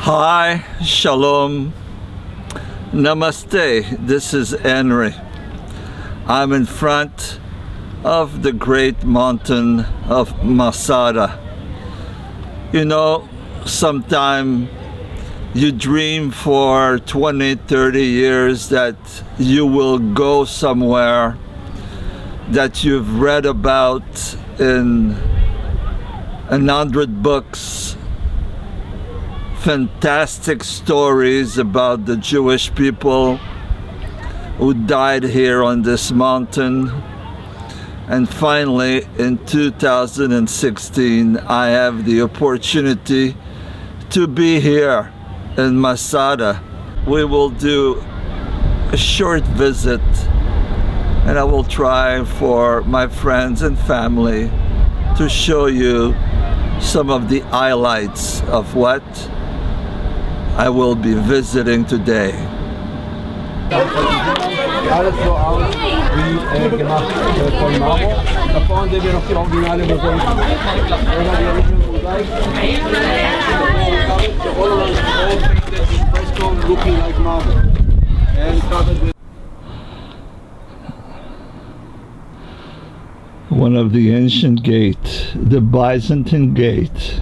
Hi, Shalom, Namaste. This is Henry. I'm in front of the great mountain of Masada. You know, sometime you dream for 20, 30 years that you will go somewhere that you've read about in 100 books, fantastic stories about the Jewish people who died here on this mountain. And finally, in 2016, I have the opportunity to be here in Masada. We will do a short visit, and I will try for my friends and family to show you some of the highlights of what I will be visiting today. Alles so aus wie gemacht von Marmor. Da vorne sehen wir noch die originale Version. Looking like marble and covered with One of the ancient gates, the Byzantine gate.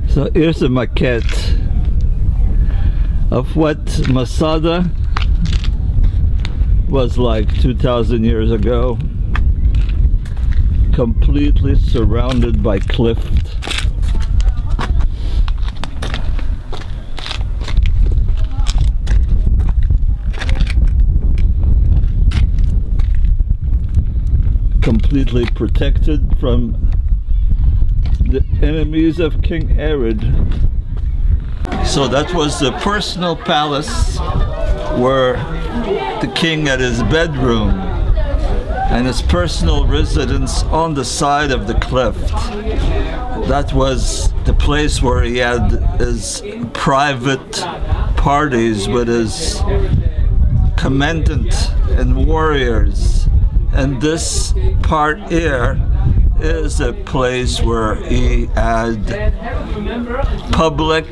So here's a maquette of what Masada was like 2,000 years ago, completely surrounded by cliff. Completely protected from the enemies of King Herod. So that was the personal palace where the king had his bedroom and his personal residence on the side of the cliff. That was the place where he had his private parties with his commandant and warriors. And this part here is a place where he had public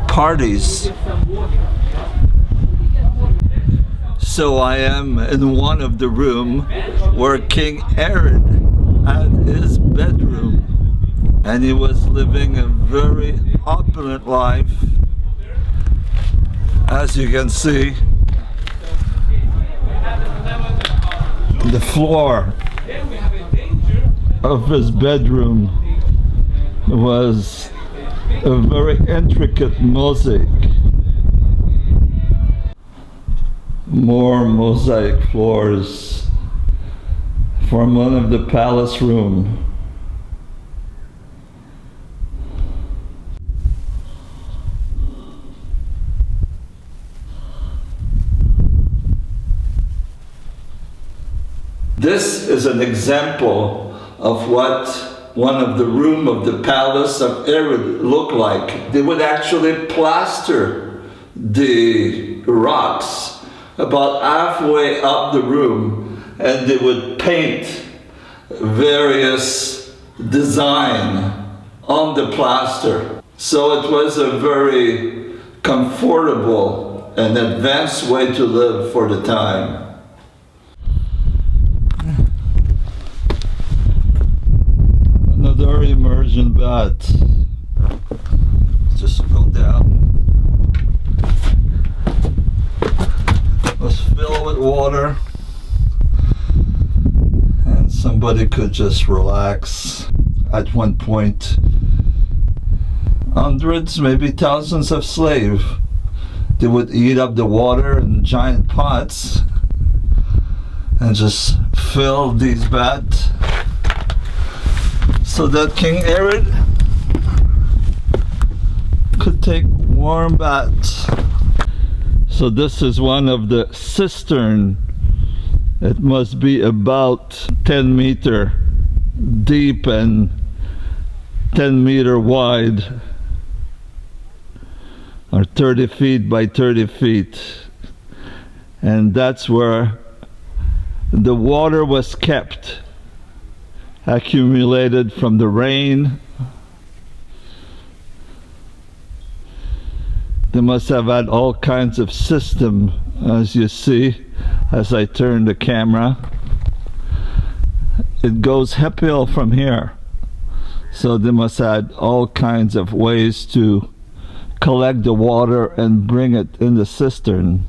parties. So I am in one of the rooms where King Herod had his bedroom, and he was living a very opulent life. As you can see, the floor of his bedroom was a very intricate mosaic. More mosaic floors from one of the palace rooms. This is an example of what one of the room of the palace of Herod looked like. They would actually plaster the rocks about halfway up the room, and they would paint various design on the plaster. So it was a very comfortable and advanced way to live for the time. bat. Just go down. It was filled with water, and somebody could just relax. At one point, hundreds, maybe thousands of slaves, they would eat up the water in giant pots and just fill these baths so that King Herod could take warm baths. So this is one of the cistern. It must be about 10 meter deep and 10 meter wide, or 30 feet by 30 feet. And that's where the water was kept, accumulated from the rain. They must have had all kinds of system, as you see, as I turn the camera. It goes uphill from here. So they must have had all kinds of ways to collect the water and bring it in the cistern.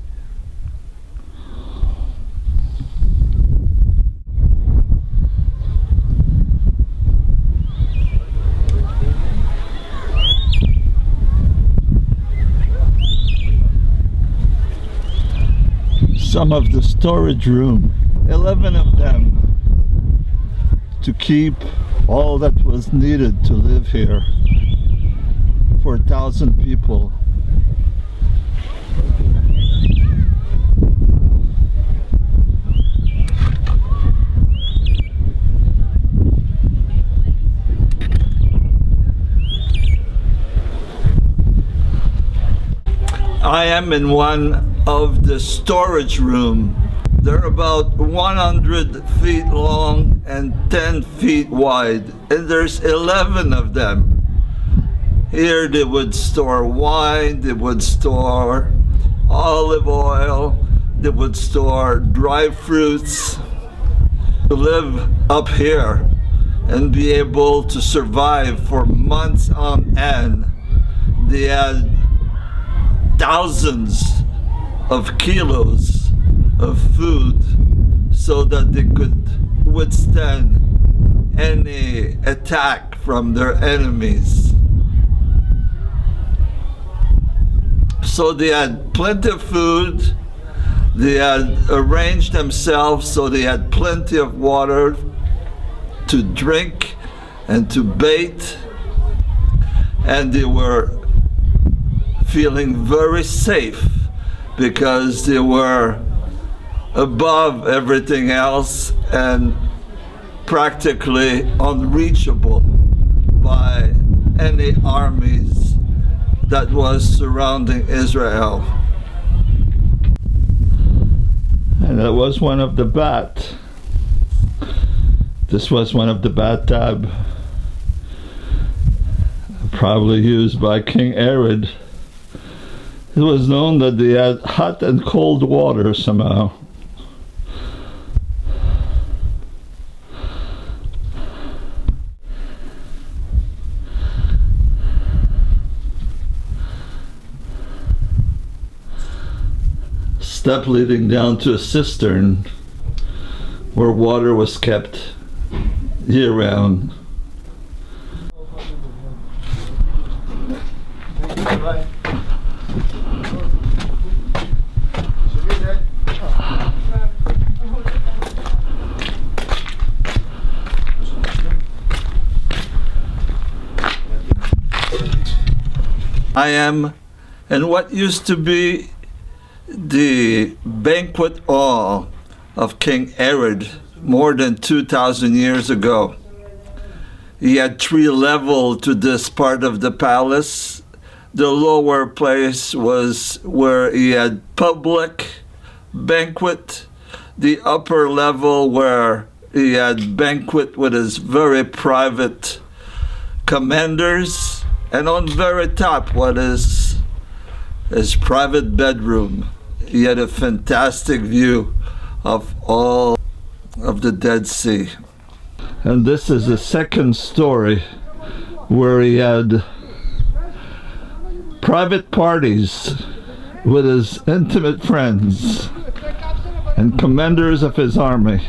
Some of the storage room, 11 of them, to keep all that was needed to live here for 1,000 people. I am in one of the storage room. They're about 100 feet long and 10 feet wide, and there's 11 of them. Here they would store wine, they would store olive oil, they would store dry fruits. To live up here and be able to survive for months on end, they had thousands of kilos of food so that they could withstand any attack from their enemies. So they had plenty of food, they had arranged themselves so they had plenty of water to drink and to bathe, and they were feeling very safe because they were above everything else and practically unreachable by any armies that was surrounding Israel. And that was one of the bat. This was one of the bathtub, probably used by King Herod. It was known that they had hot and cold water somehow. Step leading down to a cistern where water was kept year-round. I am in what used to be the banquet hall of King Herod more than 2,000 years ago. He had 3 levels to this part of the palace. The lower place was where he had public banquet. The upper level where he had banquet with his very private commanders. And on very top was his private bedroom. He had a fantastic view of all of the Dead Sea. And this is the second story where he had private parties with his intimate friends and commanders of his army.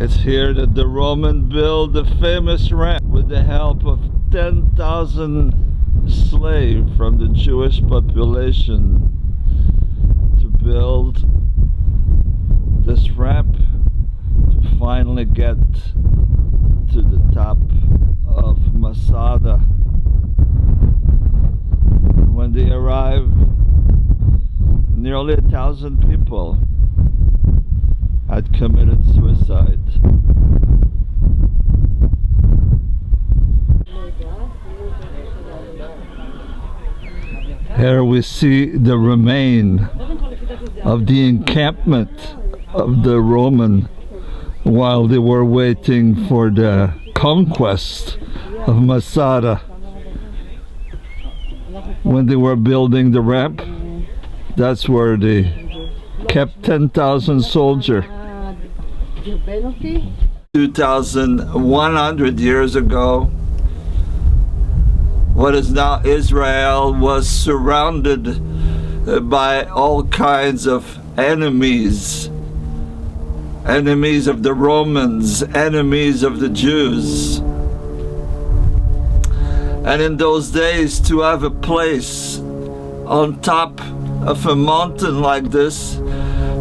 It's here that the Roman built the famous ramp with the help of 10,000 slaves from the Jewish population to build this ramp to finally get to the top of Masada. When they arrived, nearly 1,000 people had committed suicide. Here we see the remain of the encampment of the Roman while they were waiting for the conquest of Masada. When they were building the ramp, that's where they kept 10,000 soldiers. 2,100 years ago, what is now Israel was surrounded by all kinds of enemies. Enemies of the Romans, enemies of the Jews. And in those days, to have a place on top of a mountain like this,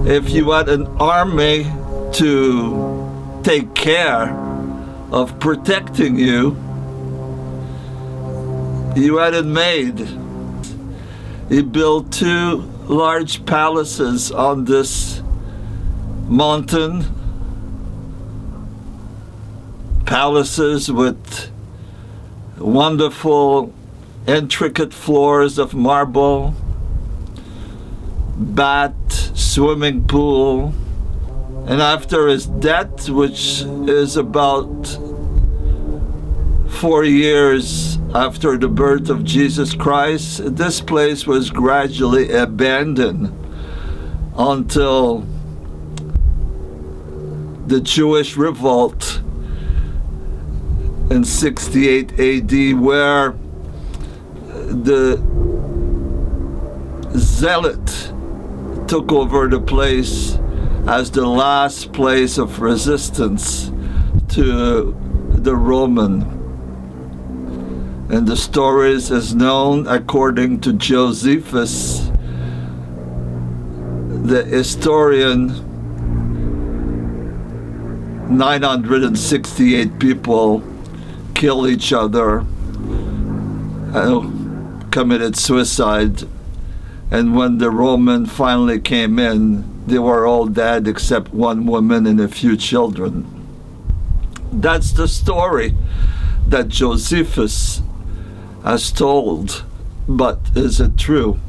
if you had an army to take care of protecting you, you had it made. He built 2 large palaces on this mountain, palaces with wonderful intricate floors of marble, bath, swimming pool. And after his death, which is about 4 years after the birth of Jesus Christ, this place was gradually abandoned until the Jewish revolt in 68 AD, where the zealot took over the place as the last place of resistance to the Roman. And the stories is known according to Josephus, the historian. 968 people killed each other and committed suicide. And when the Roman finally came in, they were all dead except one woman and a few children. That's the story that Josephus has told, but is it true?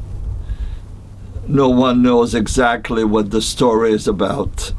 No one knows exactly what the story is about.